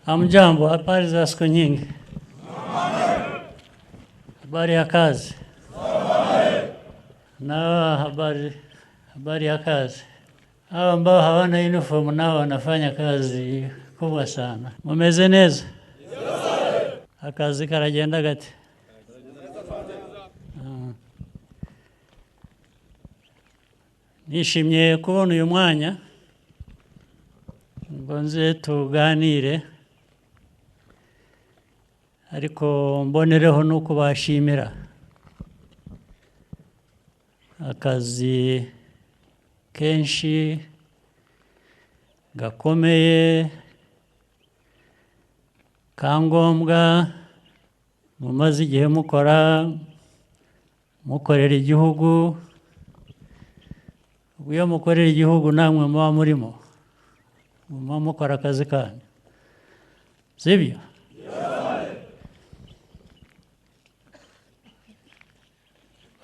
Hamjambo, habari za siku nyingi. Habari ya kazi. Na habari ya kazi. Hao ambao hawana uniform nao wanafanya kazi kubwa sana. Mumeze neza? Akazi karagenda gate. Nishimye kubona uyu mwanya ngo nze tuganire, ariko mbonereho no kubashimira akazi kenshi gakomeye kangombwa mumaze igihe mukorera igihugu. Iyo mukorera igihugu namwe muba murimo mukora akazi kanyu, sibyo?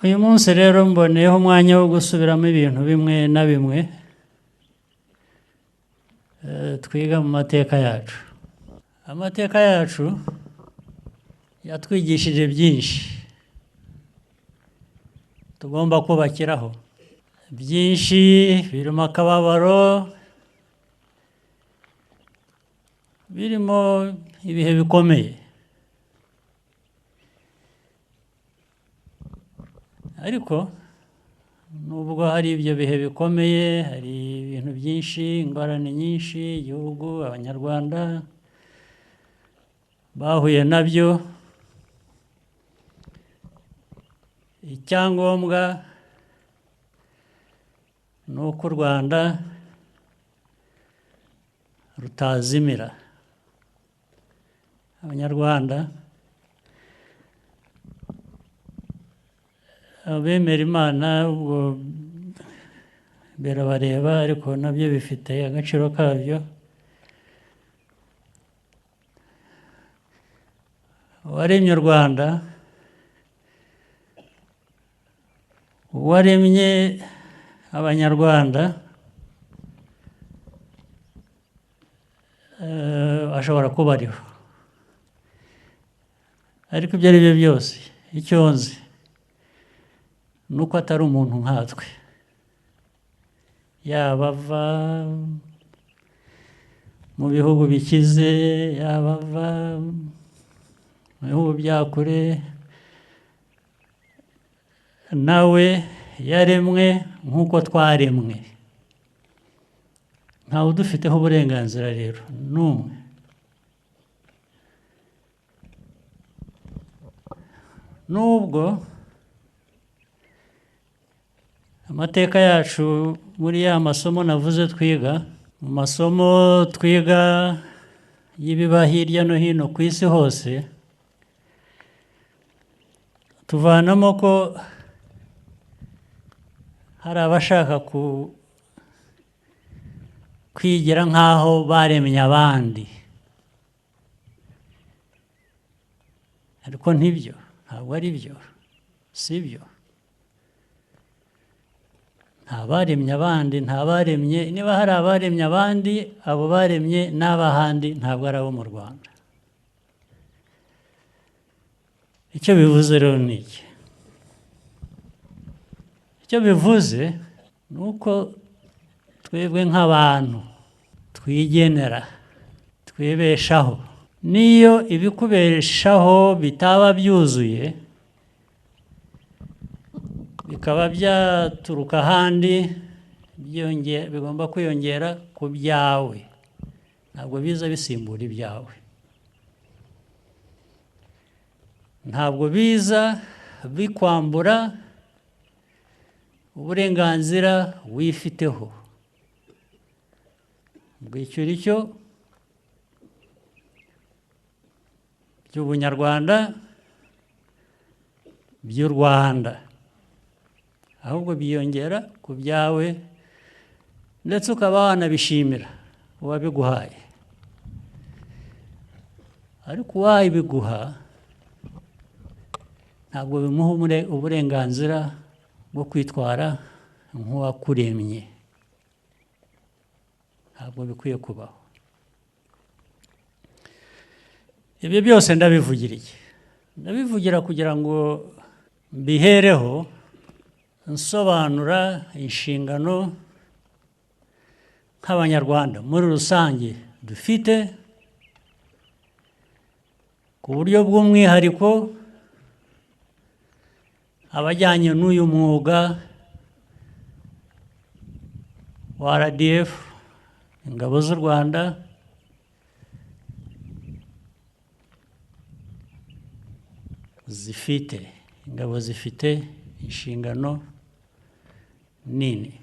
Uyu munsi rero mboneyeho umwanya wo gusubiramo ibintu bimwe na bimwe twiga mu mateka yacu. Amateka yacu yatwigishije byinshi tugomba kubakiraho, byinshi birimo akababaro, birimo ibihe bikomeye, ariko nubwo hari ibyo bihe bikomeye, hari ibintu byinshi, ingorane nyinshi igihugu, abanyarwanda bahuye nabyo. Icyangombwa ni uko u Rwanda rutazimira. Abanyarwanda, abemera Imana ubwo birabareba, ariko nabyo bifite agaciro kabyo. Uwaremye u Rwanda, uwaremye Abanyarwanda, ashobora kuba ariho, ariko ibyo ari byo byose icyo nzi ni uko atari umuntu nkatwe, yaba ava mu bihugu bikize, yaba ava mu bihugu bya kure, nawe yaremwe nk'uko twaremwe. Ntawe udufiteho uburenganzira rero n'umwe. Nubwo amateka yacu muri ya masomo navuze twiga, mu masomo twiga y'ibiba hirya no hino ku isi hose, tuvanamo ko hari abashaka kwigira nk'aho baremye abandi, ariko ntabwo ari byo, si byo. Nta baremye abandi, nta baremye. Niba hari abaremye abandi, abo baremye n'abahandi ntabwo ari abo mu Rwanda. Icyo bivuze rero ni iki? Icyo bivuze ni uko twebwe nk'abantu twigenera, twibeshaho. Niyo ibikubeshaho bitaba byuzuye, bikaba byaturuka ahandi, bigomba kwiyongera ku byawe, ntabwo biza bisimbura ibyawe, ntabwo biza bikwambura uburenganzira wifiteho. Bwishyura icyo by'ubunyarwanda, by'u Rwanda, ahubwo biyongera ku byawe, ndetse ukaba wanabishimira uwabiguhaye. Ariko uwabiguha ntabwo bimuha uburenganzira bwo kwitwara nk'uwakuremye. Ntabwo bikwiye kubaho. ibyo byose ndabivugira iki? Ndabivugira kugira ngo mbihereho nsobanura inshingano nk'Abanyarwanda muri rusange dufite ku buryo bw'umwihariko abajyanye n'uyu mwuga wa RDF, ingabo z'u Rwanda, ingabo zifite inshingano nini.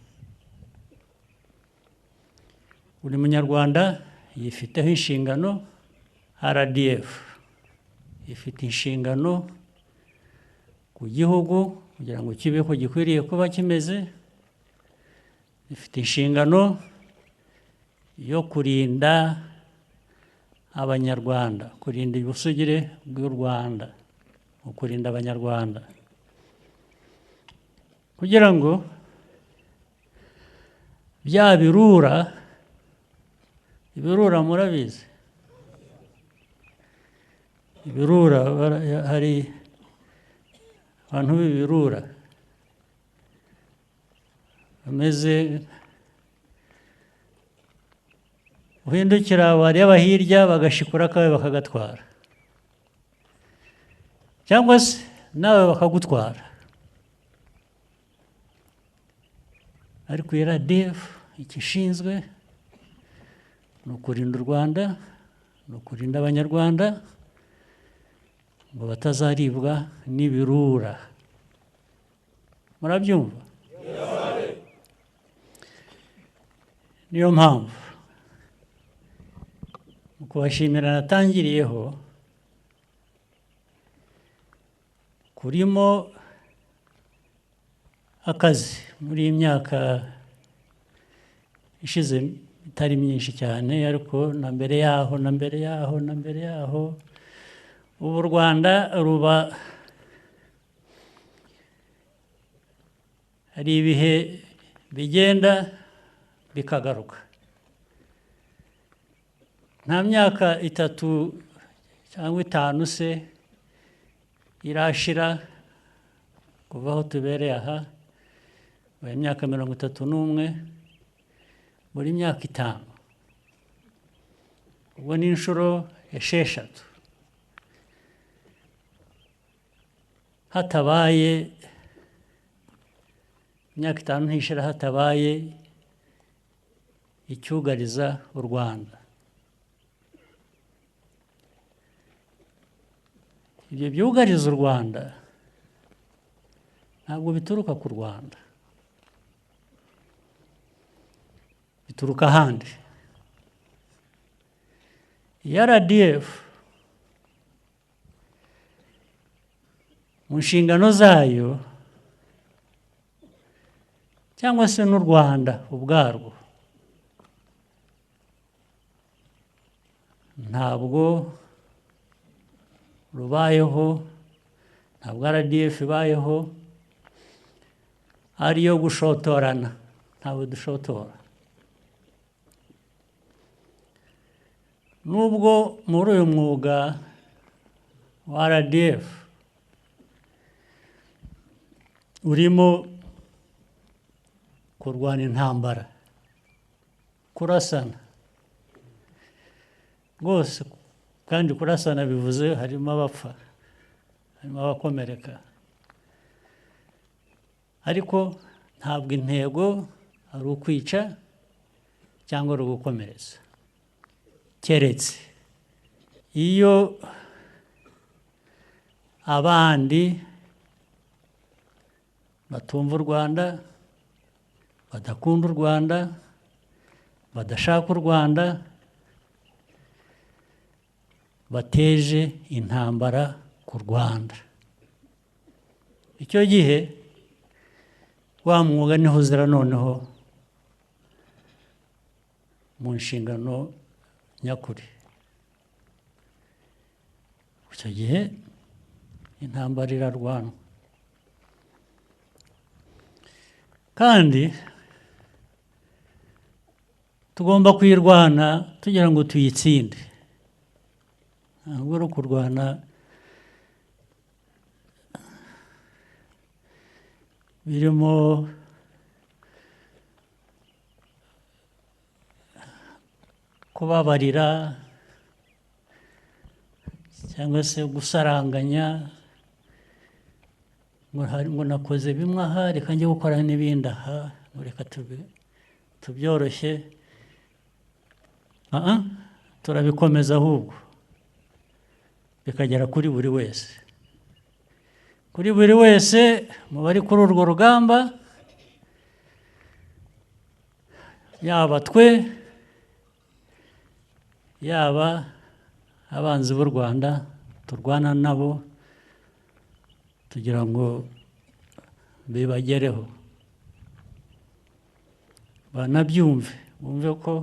Buri munyarwanda yifiteho inshingano, RDF ifite inshingano ku gihugu kugira ngo kibe ko gikwiriye kuba kimeze, ifite inshingano yo kurinda Abanyarwanda, kurinda ubusugire bw'u Rwanda, kurinda Abanyarwanda, kugira ngo bya ibirura murabizi, ibirura, hari abantu b'ibirura bameze, uhindukira wareba hirya bagashikura akawe bakagatwara, cyangwa se nawe bakagutwara. Ariko RDF icyo ishinzwe ni ukurinda u Rwanda, ni ukurinda Abanyarwanda ngo batazaribwa n'ibirura. Murabyumva? Niyo mpamvu mu kubashimira natangiriyeho, kurimo akazi muri iyi myaka ishize itari myinshi cyane, ariko na mbere yaho ubu u Rwanda ruba, hari ibihe bigenda bikagaruka. Nta myaka 3 cyangwa 5 se irashira kuva aho tubereye aha, imyaka 31, buri myaka 5, ubwo ni inshuro 6 hatabaye, imyaka 5 ntishira hatabaye icyugariza u Rwanda. Ibyo byugariza u Rwanda ntabwo bituruka ku Rwanda, bituruka ahandi. RDF mu nshingano zayo, cyangwa se n'u Rwanda ubwarwo, ntabwo rubayeho, ntabwo RDF ibayeho ariyo gushotorana, ntabwo dushotora. Nubwo muri uyu mwuga wa RDF urimo kurwana intambara, kurasana rwose, kandi kurasana bivuze harimo abapfa, harimo abakomereka, ariko ntabwo intego ari ukwica cyangwa ari ugukomeretsa, keretse iyo abandi batumva u Rwanda, badakunda u Rwanda, badashaka u Rwanda, bateje intambara ku Rwanda. Icyo gihe wa mwuga niho uzira noneho mu nshingano nyakuri. Icyo gihe intambara irarwanwa, kandi tugomba kuyirwana tugira ngo tuyitsinde. ntabwo ari ukurwana birimo kubabarira cyangwa se gusaranganya ngo nakoze bimwe aha reka njye gukora n'ibindi aha reka tubyoroshye turabikomeza ahubwo bikagera kuri buri wese mu bari kuri urwo rugamba yaba twe yaba abanzi b'u Rwanda turwana nabo tugira ngo bibagereho banabyumve bumve ko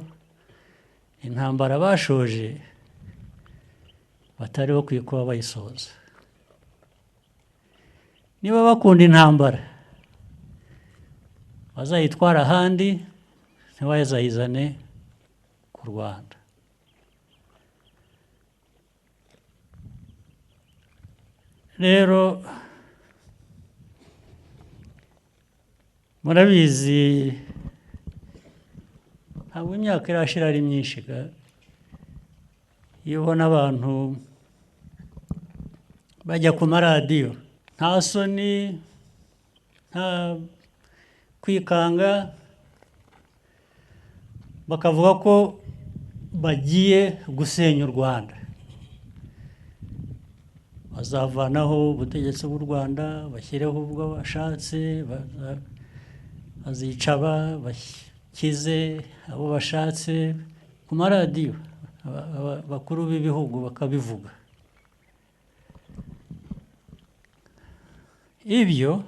intambara bashoje batari bakwiye kuba bayisoza niba bakunda intambara bazayitwara ahandi ntibazayizane ku Rwanda rero murabizi ntabwo imyaka irashira ari myinshi iyo ubona abantu bajya ku maradiyo nta soni nta kwikanga bakavuga ko bagiye gusenya u Rwanda bazavanaho ubutegetsi bw'u Rwanda bashyireho ubwo bashatse bazica bakize abo bashatse ku maradiyo bakuru b'ibihugu bakabivuga ibyo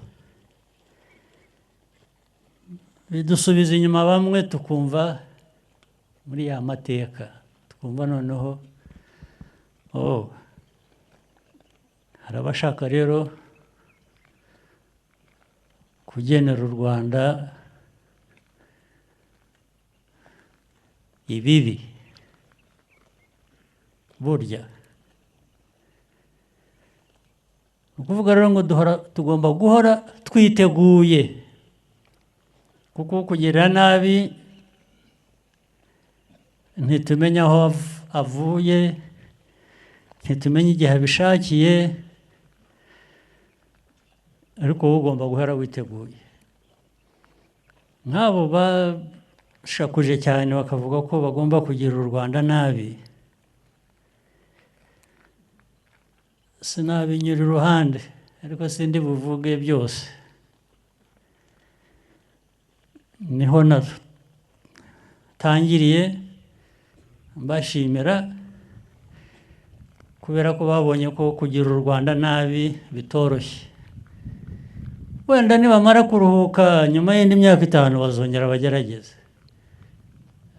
bidusubiza inyuma bamwe tukumva muri ya mateka tukumva noneho hari abashaka rero kugenera u Rwanda ibibi burya ni ukuvuga rero ngo tugomba guhora twiteguye kuko kugirira nabi ntitumenya aho avuye ntitumenya igihe abishakiye ariko wowe ugomba guhora witeguye nk'abo bashakuje cyane bakavuga ko bagomba kugirira u Rwanda nabi sinabinyura iruhande ariko sindi buvuge byose niho natangiriye mbashimira kubera ko babonye ko kugira u Rwanda nabi bitoroshye wenda nibamara kuruhuka nyuma y'indi myaka 5 bazongera bagerageze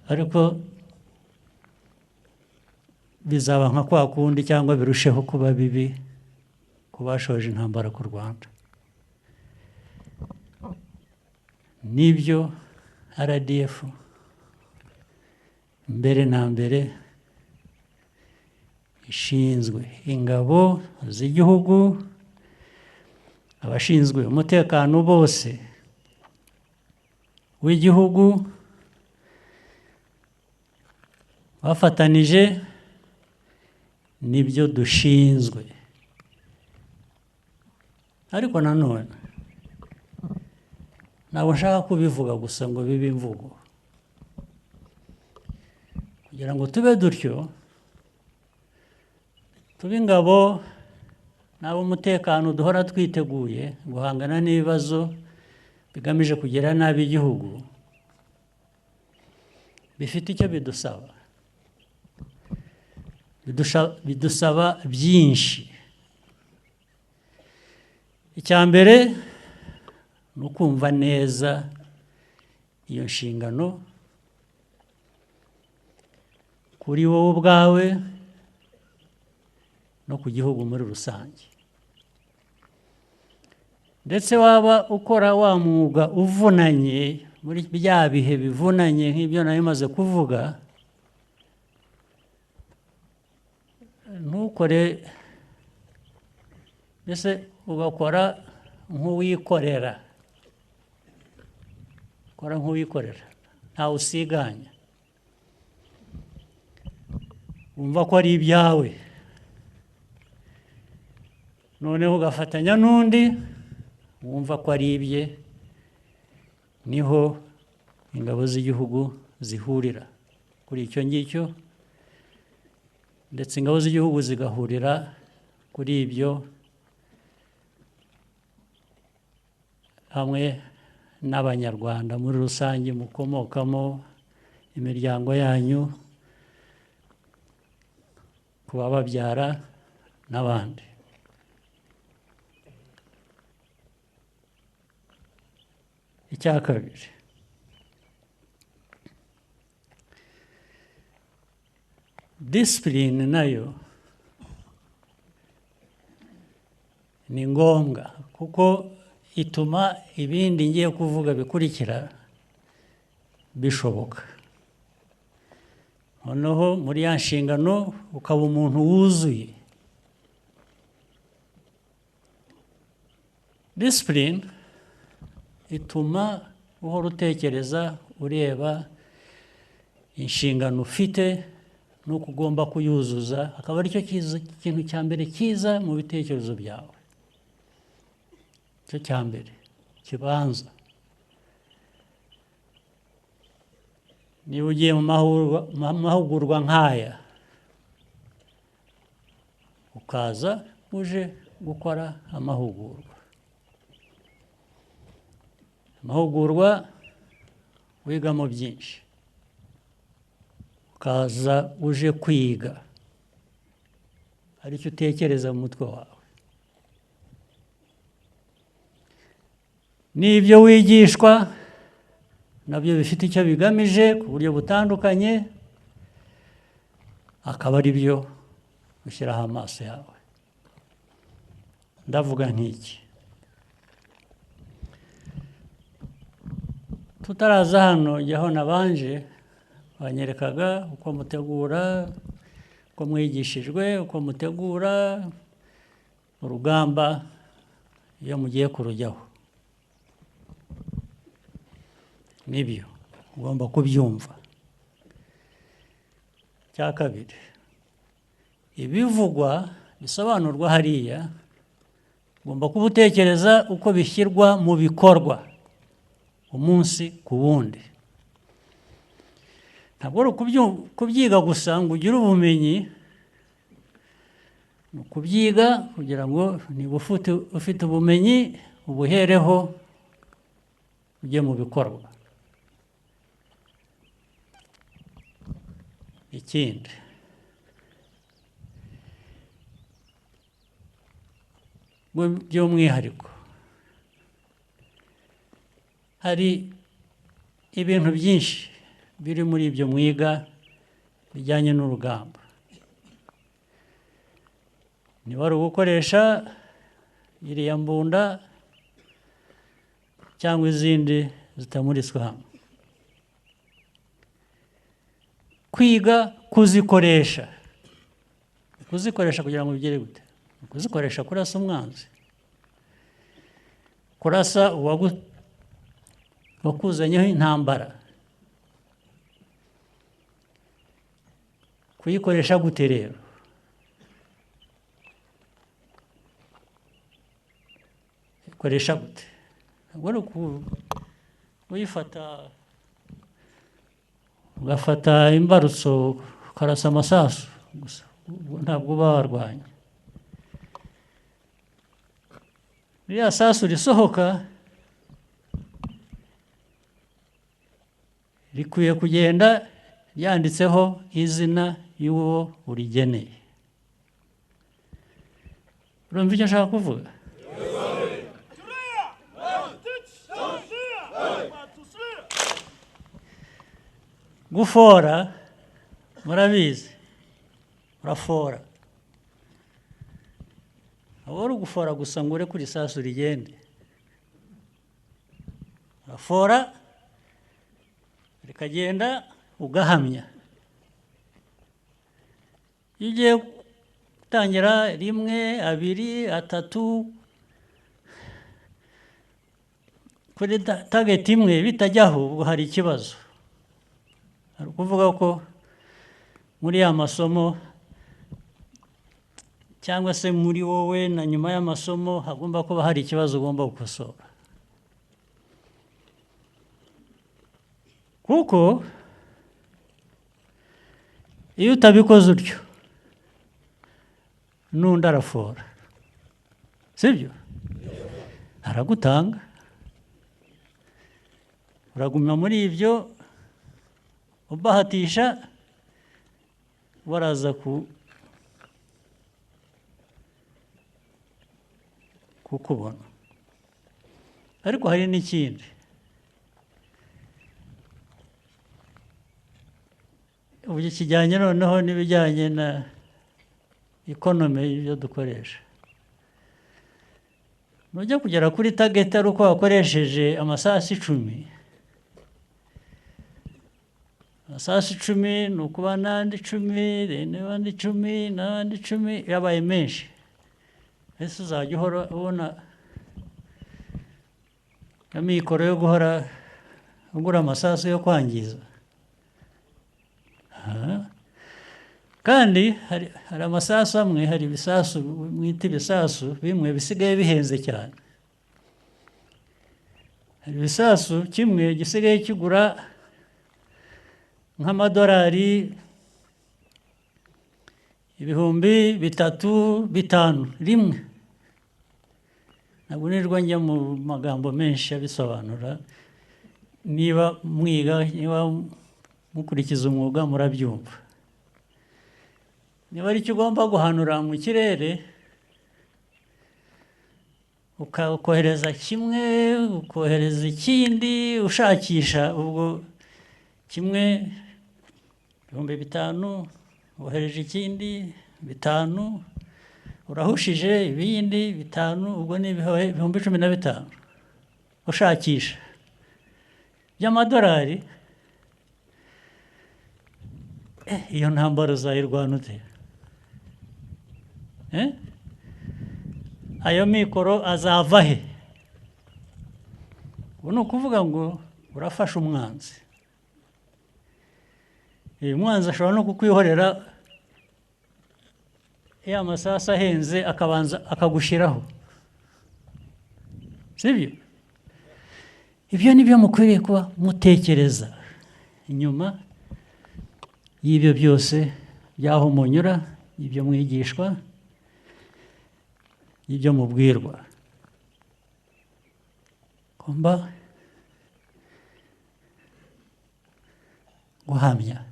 ariko bizaba nka kwa kundi cyangwa birusheho kuba bibi kubashoje intambara ku Rwanda nibyo RDF mbere na mbere ishinzwe ingabo z'igihugu abashinzwe umutekano bose w'igihugu bafatanije nibyo dushinzwe ariko nanone ntabwo nshaka kubivuga gusa ngo bibe imvugo kugira ngo tube dutyo tube ingabo n'ab'umutekano duhora twiteguye guhangana n'ibibazo bigamije kugira nabi igihugu bifite icyo bidusaba byinshi icya mbere ni ukumva neza iyo nshingano kuri wowe ubwawe no ku gihugu muri rusange ndetse waba ukora wa mwuga uvunanye muri bya bihe bivunanye nk'ibyo nari maze kuvuga ntukore mbese ugakora nk'uwikorera, ukora nk'uwikorera ntawe usiganya, wumva ko ari ibyawe, noneho ugafatanya n'undi wumva ko ari ibye, niho ingabo z'igihugu zihurira kuri icyo ngicyo, ndetse ingabo z'igihugu zigahurira kuri ibyo hamwe n'abanyarwanda muri rusange mukomokamo, imiryango yanyu, kubababyara n'abandi. Icya kabiri, disipurine nayo ni ngombwa kuko ituma ibindi ngiye kuvuga bikurikira bishoboka. Noneho muri ya nshingano ukaba umuntu wuzuye. Disipurine ituma uhora utekereza, ureba inshingano ufite n'uko ugomba kuyuzuza, akaba aricyo kintu cya mbere cyiza mu bitekerezo byawe, cyo cya mbere kibanza. Niba ugiye mu mahugurwa nk'aya, ukaza uje gukora amahugurwa wigamo byinshi, ukaza uje kwiga aricyo utekereza mu mutwe wawe, n'ibyo wigishwa nabyo bifite icyo bigamije ku buryo butandukanye, akaba ari byo ushyiraho amaso yawe. Ndavuga nk'iki, tutaraza hano jyaho nabanje banyerekaga uko mutegura, uko mwigishijwe, uko mutegura urugamba iyo mugiye kurujyaho. Nibyo ugomba kubyumva. Cya kabiri, ibivugwa bisobanurwa hariya ugomba kuba utekereza uko bishyirwa mu bikorwa umunsi ku wundi. Ntabwo ari kubyiga gusa ngo ugire ubumenyi, ni ukubyiga kugira ngo niba ufite ubumenyi ubuhereho ujye mu bikorwa. Ikindi, by'umwihariko hari ibintu byinshi biri muri ibyo mwiga bijyanye n'urugamba. Niba ari ugukoresha iriya mbunda cyangwa izindi zitamuritswe hamwe, kwiga kuzikoresha kugira ngo bigere gute? Kuzikoresha kurasa umwanzi, kurasa wakuzanyeho intambara, kuyikoresha gute rero? Ikoresha gute? Ntabwo ari uyifata ugafata imbarutso ukarasa amasasu gusa, ntabwo uba warwanya. Ririya sasu risohoka rikwiye kugenda ryanditseho izina y'uwo urigeneye. Urumva icyo nshaka kuvuga? Gufora murabizi, urafora. Ntabwo ari ugufora gusa ngo ure kuri isasu rigende. Urafora rikagenda ugahamya. Iyo ugiye gutangira rimwe abiri atatu kuri target imwe bitajyaho ubwo hari ikibazo. Hari ukuvuga ko muri ya masomo cyangwa se muri wowe na nyuma y'amasomo hagomba kuba hari ikibazo ugomba gukosora, kuko iyo utabikoze utyo n'undi arafora, sibyo? Aragutanga, uraguma muri ibyo ubahatisha, baraza kukubona. Ariko hari n'ikindi, ubu kijyanye noneho n'ibijyanye na economy y'ibyo dukoresha. Nujya kugera kuri target ari uko wakoresheje amasasu 10, amasasu 10 ni ukuba n'andi 10 n'abandi 10 n'abandi 10 yabaye menshi. Ese uzajya uhora ubona amikoro yo guhora ugura amasasu yo kwangiza? Kandi hari amasasu amwe, hari ibisasu mwita ibisasu bimwe bisigaye bihenze cyane. Hari ibisasu kimwe gisigaye kigura nk'amadolari 3,000-5,000 rimwe. Ntabwo nirwa njya mu magambo menshi abisobanura, niba mwiga, niba mukurikiza umwuga murabyumva. Niba ari cyo ugomba guhanura mu kirere, ukohereza kimwe, ukohereza ikindi, ushakisha, ubwo kimwe 5,000, wohereje ikindi 5, urahushije ibindi 5, ubwo ni 15,000 ushakisha by'amadolari. Iyo ntambara uzayirwana ute? Ayo mikoro azava he? Ubu ni ukuvuga ngo urafasha umwanzi. Umwanzi ashobora no kukwihorera ya masasu ahenze akabanza akagushyiraho, sibyo? Ibyo ni byo mukwiriye kuba mutekereza inyuma y'ibyo byose by'aho munyura, ibyo mwigishwa, ibyo mubwirwa. Ugomba guhamya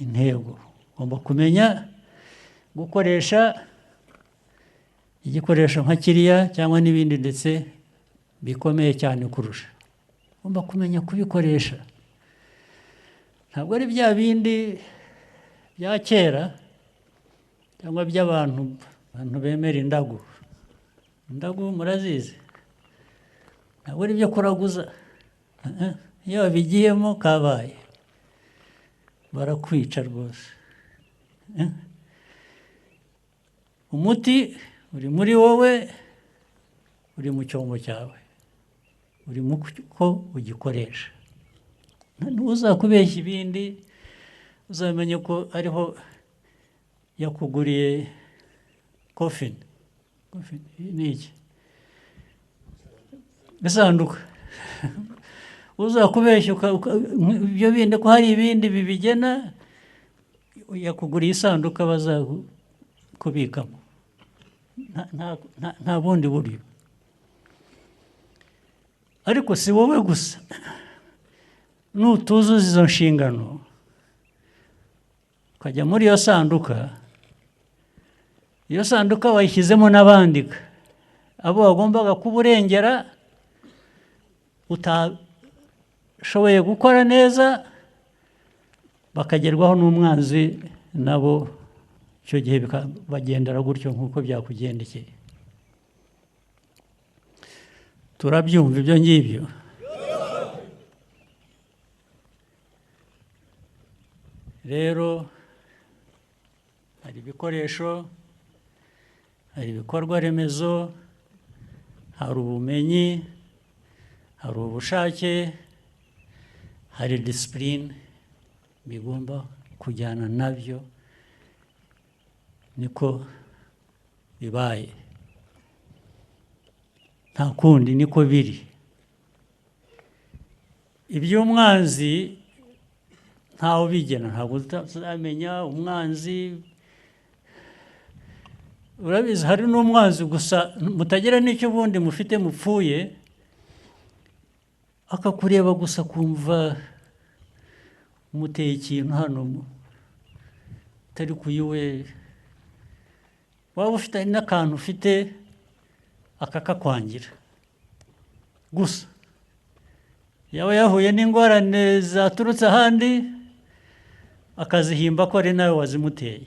intego, ugomba kumenya gukoresha igikoresho nka kiriya cyangwa n'ibindi ndetse bikomeye cyane kurusha. Ugomba kumenya kubikoresha. Ntabwo ari bya bindi bya kera cyangwa by'abantu bemera indagu. Indagu murazizi? Ntabwo ari byo kuraguza. Iyo babigiyemo kabaye, barakwica rwose. Umuti uri muri wowe, uri mu cyombo cyawe, uri mu ko ugikoresha. Uzakubeshya ibindi, uzamenye ko ariho yakuguriye coffin. Coffin ni iki? Isanduka. Uzakubeshya ibyo bindi ko hari ibindi bibigena, yakuguriye isanduka bazakubikamo. Nta bundi buryo. Ariko si wowe gusa. Nutuzuza izo nshingano, ukajya muri iyo sanduka wayishyizemo n'abandi abo wagombaga kuburengera utashoboye gukora neza, bakagerwaho n'umwanzi nabo, icyo gihe bagendera gutyo nk'uko byakugendekeye. Turabyumva ibyo ngibyo. Rero hari ibikoresho, hari ibikorwa remezo, hari ubumenyi, hari ubushake, hari discipline bigomba kujyana nabyo, niko bibaye, nta kundi niko biri. Iby'umwanzi ntawe ubigena, ntabwo tuzamenya umwanzi. Urabizi hari n'umwanzi gusa mutagira n'icyo ubundi mufite mupfuye, akakureba gusa kumva umuteye ikintu hano utari kuyiwe, waba ufite n'akantu ufite akakakwangira gusa. Yaba yahuye n'ingorane zaturutse ahandi akazihimba ko ari nawe wazimuteye,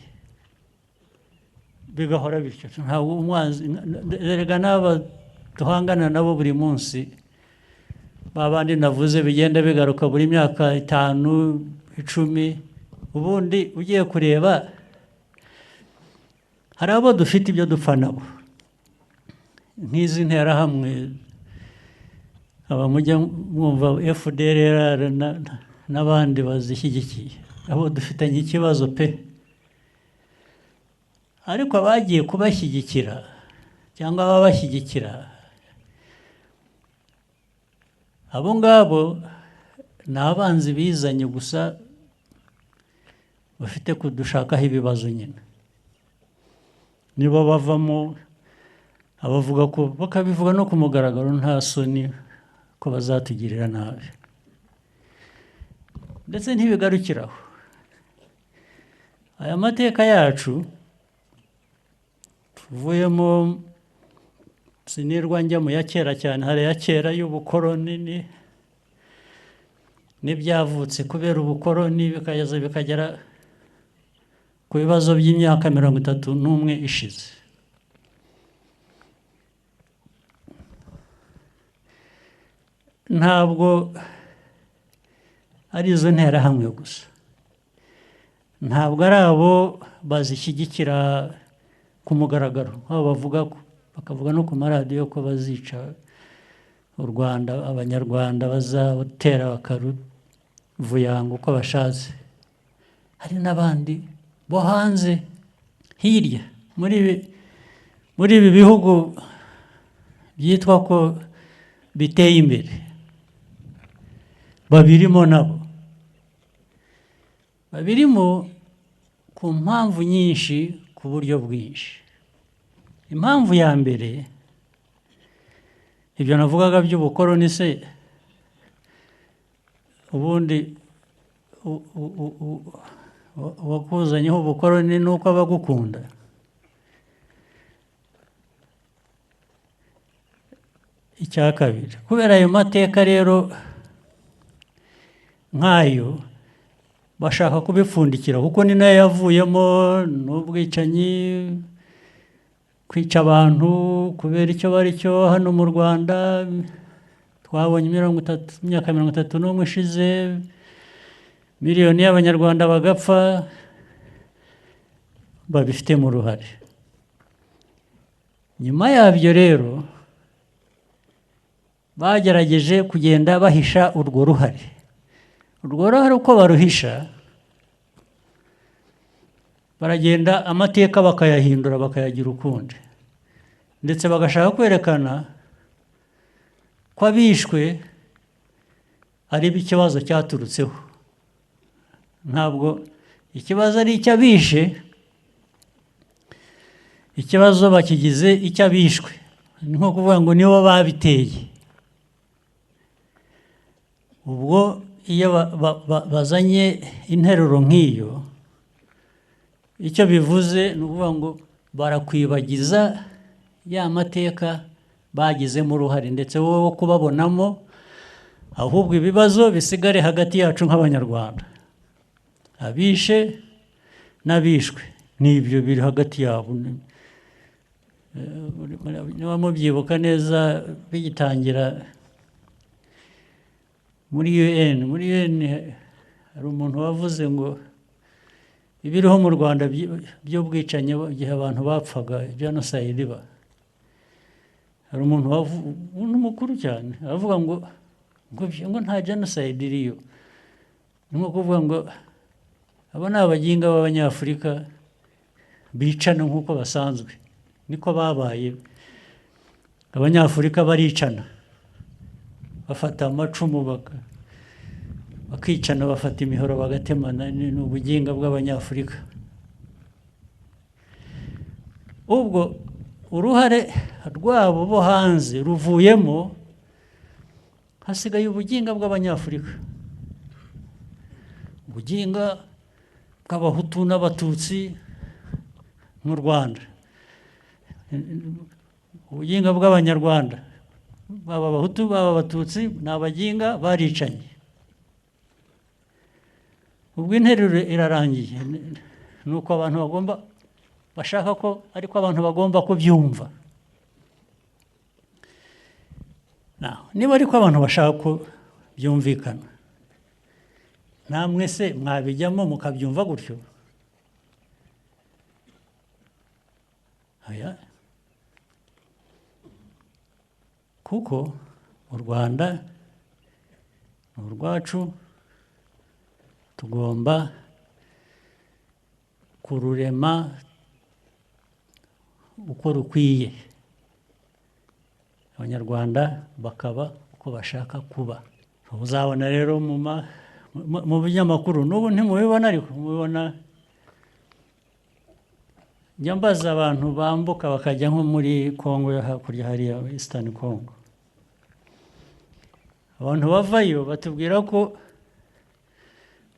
bigahora bityo. Ntabwo umwanzi, erega n'aba duhangana nabo buri munsi, babandi navuze bigenda bigaruka buri myaka 5, 10, ubundi ugiye kureba hari abo dufite ibyo dupfa nabo, nk'izi nterahamwe, aba mujya mwumva FDLR n'abandi bazishyigikiye, abo dufitanye ikibazo pe. Ariko abagiye kubashyigikira cyangwa ababashyigikira, abo ngabo ni abanzi bizanye gusa, bafite kudushakaho ibibazo nyine. Nibo bavamo abavuga ko, bakabivuga no ku mugaragaro nta soni, ko bazatugirira nabi. Ndetse ntibigarukiraho. Aya mateka yacu tuvuyemo, sinirwa njya mu ya kera cyane, hari ya kera y'ubukoroni n'ibyavutse kubera ubukoroni bikagera ku bibazo by'imyaka 31 ishize. Ntabwo ari izo nterahamwe gusa, ntabwo ari abo bazishyigikira ku mugaragaro, aho bakavuga no ku maradiyo ko bazica u Rwanda, abanyarwanda bazatera bakaruvuyanga uko bashatse. Hari n'abandi bo hanze hirya muri ibi bihugu byitwa ko biteye imbere, babirimo nabo, babirimo ku mpamvu nyinshi, ku buryo bwinshi. Impamvu ya mbere, ibyo navugaga by'ubukoroni se, ubundi wakuzanyeho ubukoroni nuko abagukunda. Icya kabiri, kubera ayo mateka rero nk'ayo, bashaka kubipfundikira kuko ni nayo yavuyemo n'ubwicanyi, kwica abantu kubera icyo bari cyo. Hano mu Rwanda twabonye imyaka 31 ishize, miliyoni y'abanyarwanda bagapfa, babifitemo uruhare. Nyuma yabyo rero bagerageje kugenda bahisha urwo ruhare. Urwo ruhare uko baruhisha, baragenda amateka bakayahindura, bakayagira ukundi, ndetse bagashaka kwerekana ko abishwe ari ikibazo cyaturutseho. Ntabwo ikibazo ari icy'abishe, ikibazo bakigize icy'abishwe. Ni nko kuvuga ngo nibo babiteye. Ubwo iyo bazanye interuro nk'iyo, icyo bivuze ni ukuvuga ngo barakwibagiza ya mateka bagizemo uruhare, ndetse wowe wo kubabonamo, ahubwo ibibazo bisigare hagati yacu nk'abanyarwanda, abishe n'abishwe, n'ibyo biri hagati yabo. Niba mubyibuka neza bigitangira muri UN hari umuntu wavuze ngo ibiriho mu Rwanda by'ubwicanyi igihe abantu bapfaga genocide iba. Hari umuntu mukuru cyane avuga ngo nta genocide iriyo. Ni nko kuvuga ngo aba ni abaginga b'Abanyafurika bicana nk'uko basanzwe, niko babaye. Abanyafurika baricana, bafata amacumu bakicana, bafata imihoro bagatemana. Ni ubuginga bw'Abanyafurika. Ubwo uruhare rwabo bo hanze ruvuyemo, hasigaye ubuginga bw'Abanyafurika, ubuginga bw'Abahutu n'Abatutsi mu Rwanda, ubuginga bw'Abanyarwanda, baba Abahutu baba Abatutsi, ni abaginga baricanye. Ubwo interuro irarangiye. Ni uko abantu bashaka ko ariko abantu bagomba kubyumva. Niba ariko abantu bashaka ko byumvikana, namwe se mwabijyamo mukabyumva gutyo? Kuko u Rwanda ni urwacu, tugomba kururema uko rukwiye, Abanyarwanda bakaba uko bashaka kuba. Uzabona rero mu binyamakuru, n'ubu ntimubibona ariko mubibona, njya mbaza abantu bambuka bakajya nko muri Congo yo hakurya, hariya Eastern Congo. Abantu bavayo batubwira ko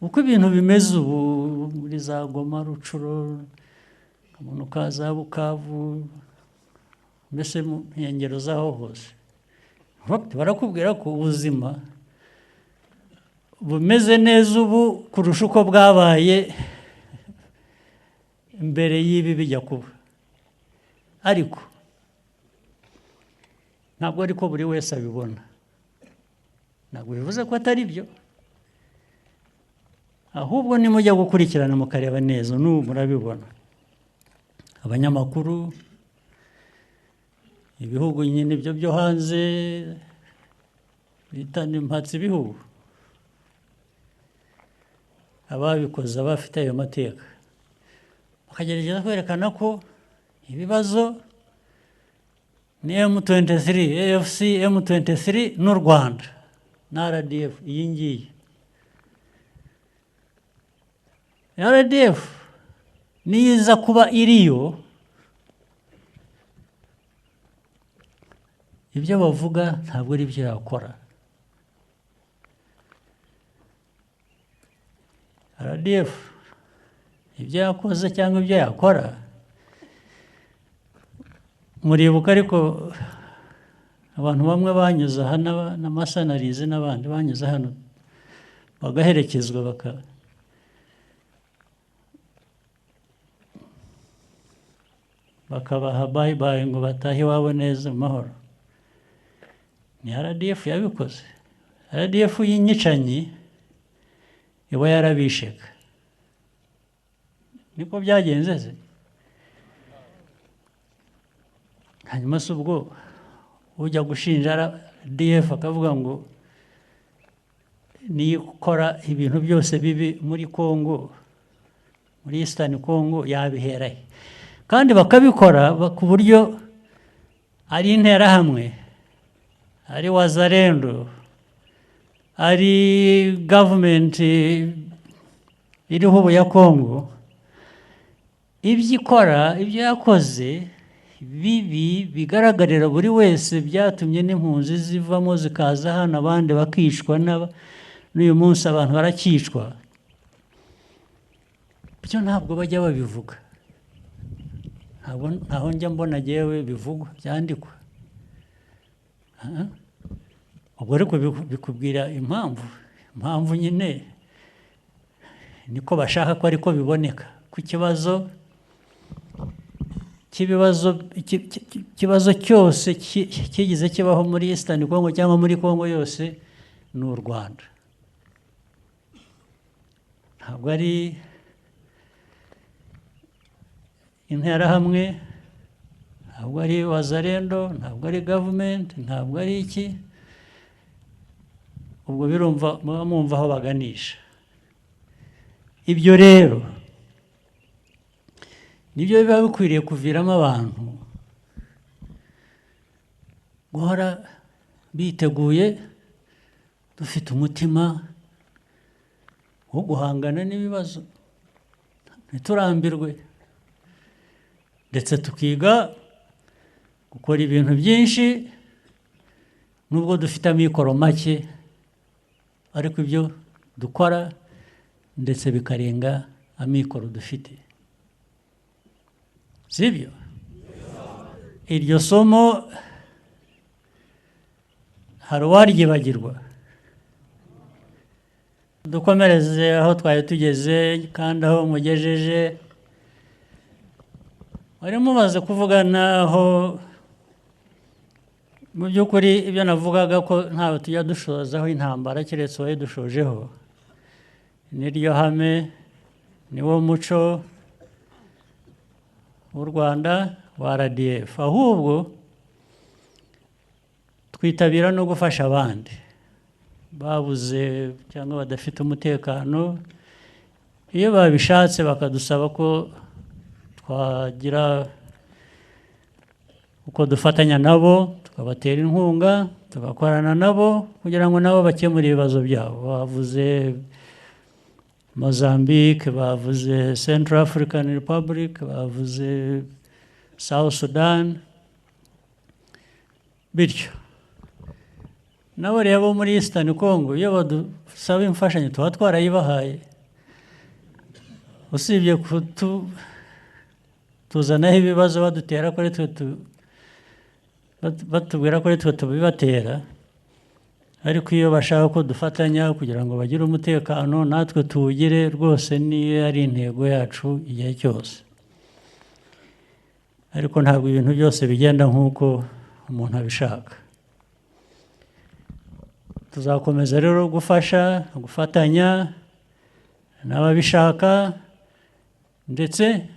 uko ibintu bimeze ubu muri za Goma, Rucuro, Kamunuka, za Bukavu, mbese mu nkengero zaho hose, barakubwira ko ubuzima bumeze neza ubu kurusha uko bwabaye mbere y'ibi bijya kuba. Ariko ntabwo ariko buri wese abibona. Ntabwo bivuze ko atari byo, ahubwo nimujya gukurikirana mukareba neza, n'ubu murabibona. Abanyamakuru, ibihugu nyine ibyo byo hanze bita impatsi ibihugu, ababikoze abafite ayo mateka, bakagerageza kwerekana ko ibibazo ni M23, AFC, M23 n'u Rwanda na RDF. Iyi ngiyi RDF niza kuba iriyo, ibyo bavuga ntabwo ari byo yakora. RDF ibyo yakoze cyangwa ibyo yakora muribuka, ariko abantu bamwe banyuze hano n'amasanarize n'abandi banyuze hano bagaherekezwa bakabaha bye bye ngo batahe iwabo neza mu mahoro. Ni RDF yabikoze. RDF y'inyicanyi iba yarabisheka. Niko byagenze se. Hanyuma se ubwo ujya gushinja RDF akavuga ngo niyo ikora ibintu byose bibi muri Congo, muri Eastern Congo, yabiherahe? Kandi bakabikora ku buryo ari interahamwe, ari wazalendo, ari government iriho ubu ya Congo, ibyo ikora, ibyo yakoze bibi bigaragarira buri wese, byatumye n'impunzi zivamo zikaza hano, abandi bakicwa, n'uyu munsi abantu barakicwa. Byo ntabwo bajya babivuga, ntaho njya mbona jewe bivugwa byandikwa. Ubwo ariko bikubwira impamvu nyine niko bashaka ko ariko biboneka. Ku kibazo cyose kigize kibaho muri Eastern Congo cyangwa muri Congo yose ni u Rwanda. Ntabwo ari interahamwe, ntabwo ari wazarendo, ntabwo ari government, ntabwo ari iki. Ubwo birumva mwumva aho baganisha. Ibyo rero nibyo biba bikwiriye kuviramo abantu guhora biteguye, dufite umutima wo guhangana n'ibibazo, ntiturambirwe, ndetse tukiga gukora ibintu byinshi nubwo dufite amikoro make, ariko ibyo dukora ndetse bikarenga amikoro dufite. Sibyo? Iryo somo hari uwaryibagirwa. Dukomereze aho twari tugeze kandi aho mugejeje. Wari mumaze kuvugana aho mu by'ukuri ibyo navugaga ko ntawe tujya dushozaho intambara keretse uwayidushojeho. Niryo hame, niwo muco w'u Rwanda wa RDF. Ahubwo twitabira no gufasha abandi babuze cyangwa badafite umutekano. Iyo babishatse bakadusaba ko twagira uko dufatanya nabo, tukabatera inkunga, tugakorana nabo kugira ngo nabo bakemure ibibazo byabo. Bavuze Mozambique, bavuze Central African Republic, bavuze South Sudan, bityo nabo rero muri Eastern Congo iyo badusaba imfashanyo tuba twarayibahaye, usibye tuzanaho ibibazo badutera kuri twe, batubwira ko twe tubibatera. Ariko iyo bashaka ko dufatanya kugira ngo bagire umutekano natwe tuwugire, rwose niyo ari intego yacu igihe cyose. Ariko ntabwo ibintu byose bigenda nk'uko umuntu abishaka. Tuzakomeza rero gufasha, gufatanya n'ababishaka ndetse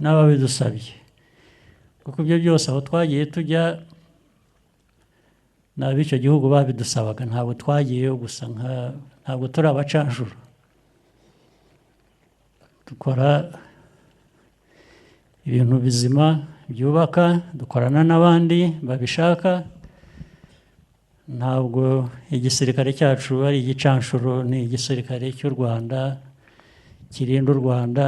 n'ababidusabye, kuko ibyo byose aho twagiye tujya n'ab'icyo gihugu babidusabaga. Ntabwo twagiyeyo gusa, ntabwo turi abacanshuro. Dukora ibintu bizima byubaka, dukorana n'abandi babishaka. Ntabwo igisirikare cyacu ari igicanshuro, ni igisirikare cy'u Rwanda kirinda u Rwanda.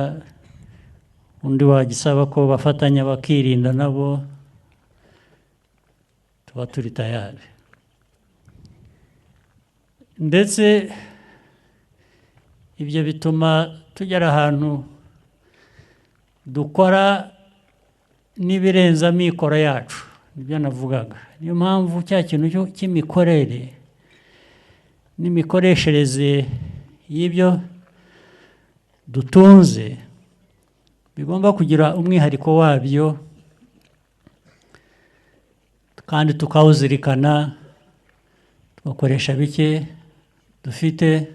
Undi wagisaba ko bafatanya bakirinda nabo, tuba turi tayari. Ndetse ibyo bituma tugera ahantu dukora n'ibirenze amikoro yacu, nibyo navugaga. Niyo mpamvu cya kintu cy'imikorere n'imikoreshereze y'ibyo dutunze bigomba kugira umwihariko wabyo, kandi tukawuzirikana, tugakoresha bike dufite,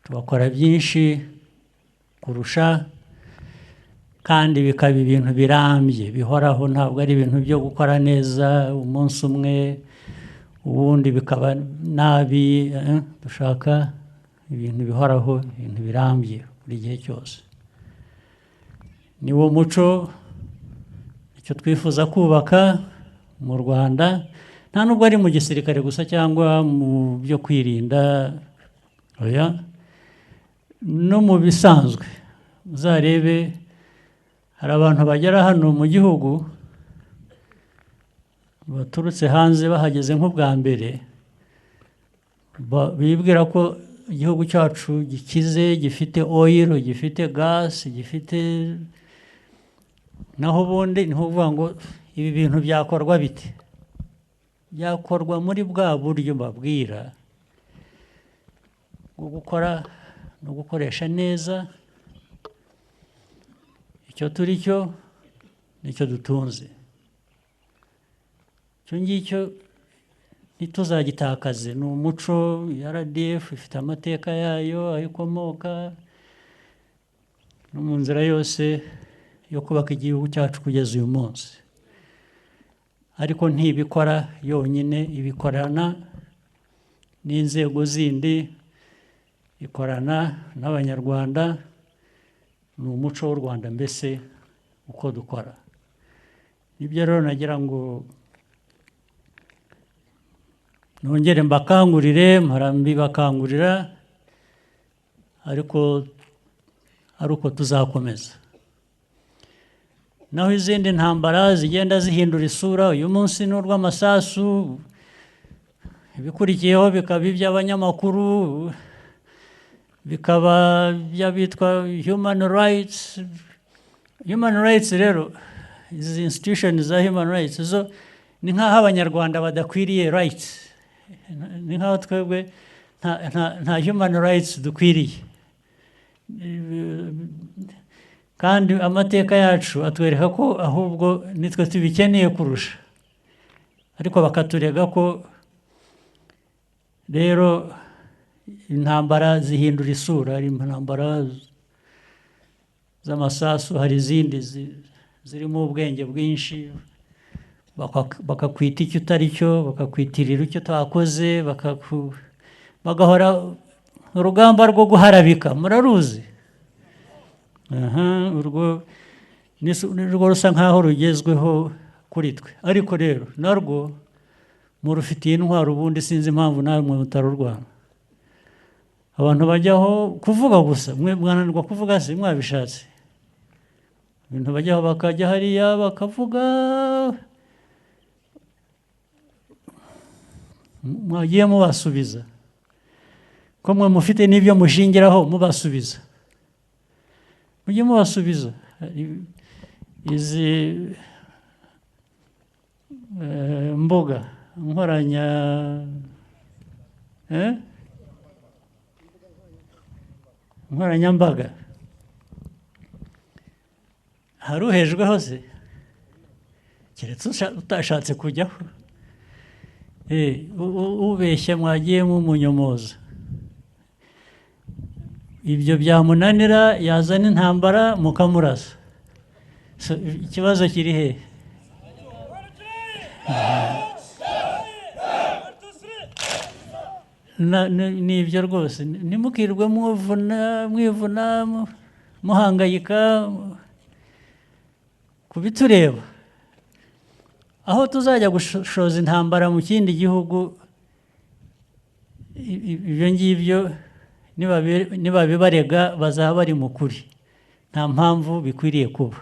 tugakora byinshi kurusha, kandi bikaba ibintu birambye bihoraho. Ntabwo ari ibintu byo gukora neza umunsi umwe ubundi bikaba nabi. Dushaka ibintu bihoraho, ibintu birambye buri gihe cyose. Niwo muco, icyo twifuza kubaka mu Rwanda, nta nubwo ari mu gisirikare gusa cyangwa mu byo kwirinda, oya, no mu bisanzwe. Uzarebe hari abantu bagera hano mu gihugu baturutse hanze, bahageze nk'ubwa mbere, bibwira ko igihugu cyacu gikize, gifite oil, gifite gas, gifite, naho ubundi ni ukuvuga ngo ibi bintu byakorwa bite? Byakorwa muri bwa buryo mbabwira bwo gukora no gukoresha neza icyo turi cyo nicyo dutunze. Icyo ngicyo ntituzagitakaze. Ni umuco, RDF ifite amateka yayo, aho ikomoka, no mu nzira yose yo kubaka igihugu cyacu kugeza uyu munsi, ariko ntibikora yonyine, ibikorana n'inzego zindi, ikorana n'abanyarwanda. Ni umuco w'u Rwanda mbese uko dukora. Nibyo rero nagira ngo nongere mbakangurire, bakangurira, ariko ari uko tuzakomeza. Naho izindi ntambara zigenda zihindura isura, uyu munsi ni urw'amasasu, ibikurikiyeho bikaba iby'abanyamakuru, bikaba iby'abitwa human rights. Human rights rero, izi institutions za human rights zo ni nk'aho abanyarwanda badakwiriye rights, ni nk'aho twebwe nta human rights dukwiriye. Kandi amateka yacu atwereka ko ahubwo nitwe tubikeneye kurusha, ariko bakaturega ko rero intambara zihindura isura. Hari intambara z'amasasu, hari izindi zirimo ubwenge bwinshi, bakakwita icyo utari cyo, bakakwitirira icyo utakoze, bagahora urugamba rwo guharabika, muraruzi. Urwo rusa nk'aho rugezweho kuri twe, ariko rero narwo murufitiye intwaro, ubundi sinzi impamvu namwe mutarurwana. Abantu bajyaho kuvuga gusa, mwe mwananirwa kuvuga se mwabishatse. Ibintu bajyaho bakajya hariya bakavuga, mwagiye mubasubiza ko mwe mufite n'ibyo mushingiraho mubasubiza, mujye mubasubiza. Izi mbuga nkoranyambaga, hari uhejweho se keretse utashatse kujyaho. Ubeshya mwagiye mumunyomoza, ibyo byamunanira yazana intambara mukamurasa. Ikibazo kiri he? Ni ibyo rwose, ntimukirwe mwivuna muhangayika kubitureba. Aho tuzajya gushoza intambara mu kindi gihugu, ibyo ngibyo nibabibarega bazaba bari mu kuri, nta mpamvu bikwiriye kuba.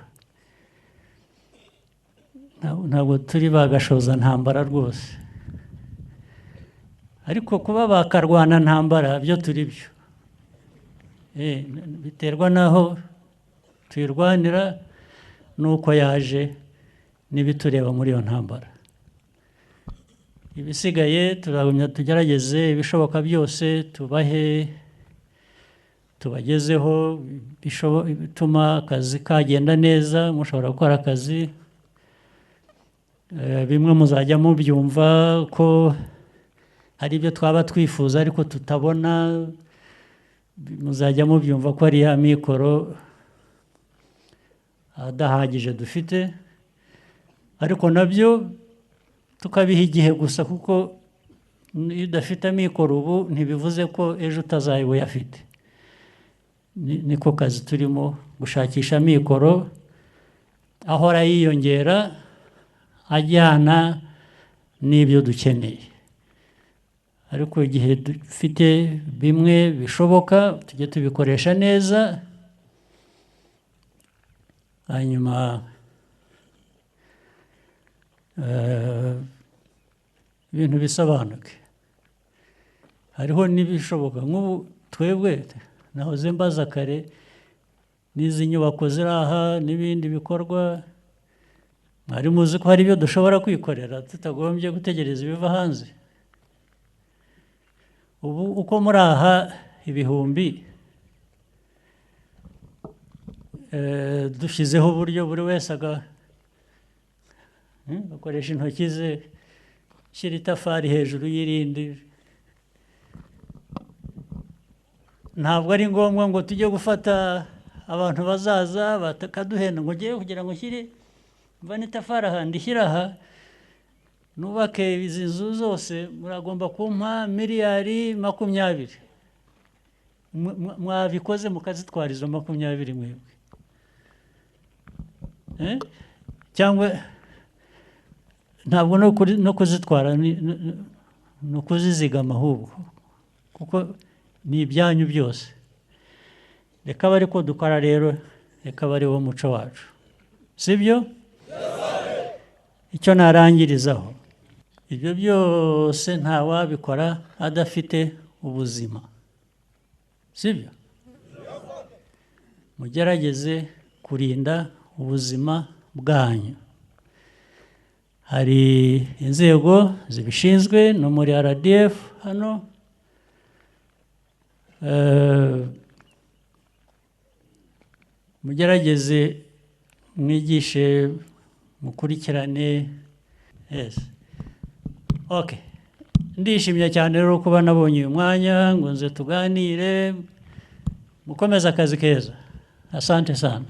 Ntabwo turi bagashoza ntambara rwose, ariko kuba bakarwana ntambara byo turi byo. Biterwa n'aho tuyirwanira n'uko yaje n'ibitureba muri iyo ntambara. Ibisigaye turagumya tugerageze ibishoboka byose tubagezeho bituma akazi kagenda neza. Mushobora gukora akazi, bimwe muzajya mubyumva ko hari ibyo twaba twifuza ariko tutabona, muzajya mubyumva ko ari ya mikoro adahagije dufite, ariko nabyo tukabiha igihe gusa, kuko iyo udafite mikoro ubu ntibivuze ko ejo utazayibuyafite. Niko kazi turimo, gushakisha mikoro ahora yiyongera ajyana n'ibyo dukeneye. Ariko igihe dufite bimwe bishoboka tujye tubikoresha neza, hanyuma ibintu bisobanuke. Hariho n'ibishoboka, nk'ubu twebwe nahoze mbaza kare, n'izi nyubako ziri aha n'ibindi bikorwa, mwari muzi ko hari ibyo dushobora kwikorera tutagombye gutegereza ibiva hanze. Ubu uko muri aha ibihumbi, dushyizeho uburyo buri wese agakoresha intoki ze, shyira itafari hejuru y'irindi. Ntabwo ari ngombwa ngo tujye gufata abantu bazaza bakaduhenda ngo ngiye kugira ngo nshyire mva n'itafari aha ndishyira aha nubake izi nzu zose muragomba kumpa miliyari 20 mwabikoze mukazitwara izo 20 mwebwe cyangwa ntabwo no kuzitwara no kuzizigama ahubwo kuko ni ibyanyu byose reka bari ko dukora rero reka bari wo muco wacu sibyo icyo narangirizaho ibyo byose nta wabikora adafite ubuzima sibyo mugerageze kurinda ubuzima bwanyu hari inzego zibishinzwe no muri RDF hano mugerageze mwigishe mukurikirane yes okay ndishimye cyane rero kuba nabonye uyu mwanya ngo nze tuganire mukomeze akazi keza asante sana